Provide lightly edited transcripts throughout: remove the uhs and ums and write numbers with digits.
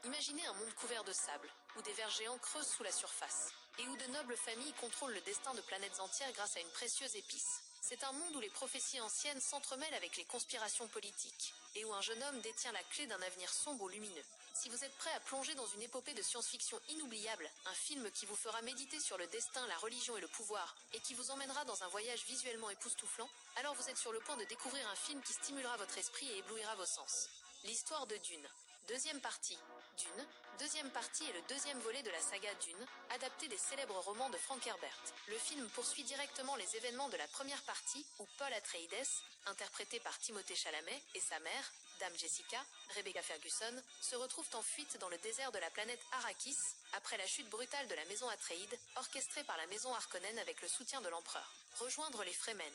Imaginez un monde couvert de sable, où des vers géants creusent sous la surface, et où de nobles familles contrôlent le destin de planètes entières grâce à une précieuse épice. C'est un monde où les prophéties anciennes s'entremêlent avec les conspirations politiques, et où un jeune homme détient la clé d'un avenir sombre ou lumineux. Si vous êtes prêt à plonger dans une épopée de science-fiction inoubliable, un film qui vous fera méditer sur le destin, la religion et le pouvoir, et qui vous emmènera dans un voyage visuellement époustouflant, alors vous êtes sur le point de découvrir un film qui stimulera votre esprit et éblouira vos sens. L'histoire de Dune. Deuxième partie. Dune. Deuxième partie est le deuxième volet de la saga Dune, adapté des célèbres romans de Frank Herbert. Le film poursuit directement les événements de la première partie, où Paul Atreides, interprété par Timothée Chalamet, et sa mère, Dame Jessica, Rebecca Ferguson, se retrouvent en fuite dans le désert de la planète Arrakis, après la chute brutale de la maison Atreides, orchestrée par la maison Harkonnen avec le soutien de l'empereur. Rejoindre les Fremen.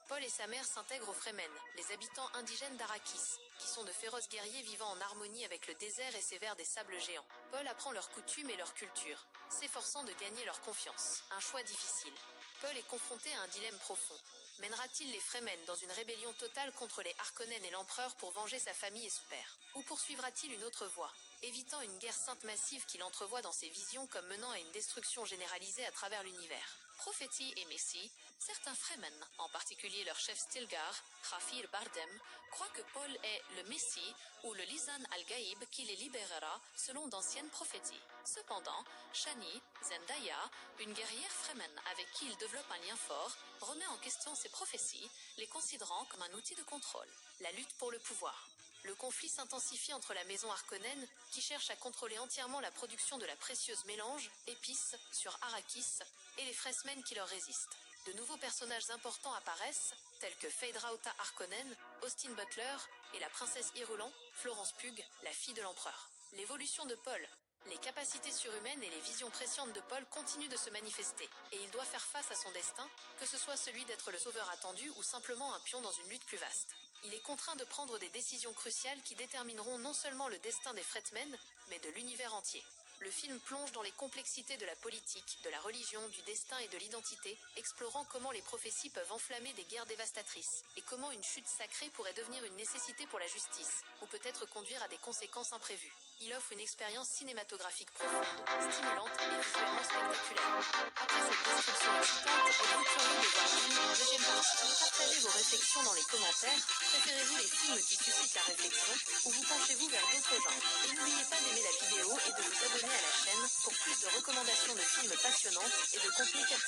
Paul et sa mère s'intègrent aux Fremen, les habitants indigènes d'Arrakis, qui sont de féroces guerriers vivant en harmonie avec le désert et ses vers des sables géants. Paul apprend leurs coutumes et leur culture, s'efforçant de gagner leur confiance. Un choix difficile. Paul est confronté à un dilemme profond. Mènera-t-il les Fremen dans une rébellion totale contre les Harkonnen et l'empereur pour venger sa famille et son père? Ou poursuivra-t-il une autre voie, évitant une guerre sainte massive qu'il entrevoit dans ses visions comme menant à une destruction généralisée à travers l'univers? Prophétie et Messie, certains Fremen, en particulier leur chef Stilgar, Khafir Bardem, croient que Paul est le Messie ou le Lisan al-Gaïb qui les libérera selon d'anciennes prophéties. Cependant, Shani, Zendaya, une guerrière Fremen avec qui il développe un lien fort, remet en question ces prophéties, les considérant comme un outil de contrôle. La lutte pour le pouvoir. Le conflit s'intensifie entre la maison Harkonnen, qui cherche à contrôler entièrement la production de la précieuse mélange, épices, sur Arrakis, et les Fremen qui leur résistent. De nouveaux personnages importants apparaissent, tels que Feyd-Rautha Harkonnen, Austin Butler, et la princesse Irulan, Florence Pugh, la fille de l'empereur. L'évolution de Paul. Les capacités surhumaines et les visions prescientes de Paul continuent de se manifester, et il doit faire face à son destin, que ce soit celui d'être le sauveur attendu ou simplement un pion dans une lutte plus vaste. Il est contraint de prendre des décisions cruciales qui détermineront non seulement le destin des Fremen, mais de l'univers entier. Le film plonge dans les complexités de la politique, de la religion, du destin et de l'identité, explorant comment les prophéties peuvent enflammer des guerres dévastatrices, et comment une chute sacrée pourrait devenir une nécessité pour la justice, ou peut-être conduire à des conséquences imprévues. Il offre une expérience cinématographique profonde, stimulante et visuellement spectaculaire. Après cette description excitante, êtes-vous curieux de voir une deuxième partie? Partagez vos réflexions dans les commentaires. Préférez-vous les films qui suscitent la réflexion, ou vous penchez-vous vers d'autres genres? Et n'oubliez pas d'aimer la vidéo et de vous abonner à la chaîne pour plus de recommandations de films passionnantes et de contenu captivant.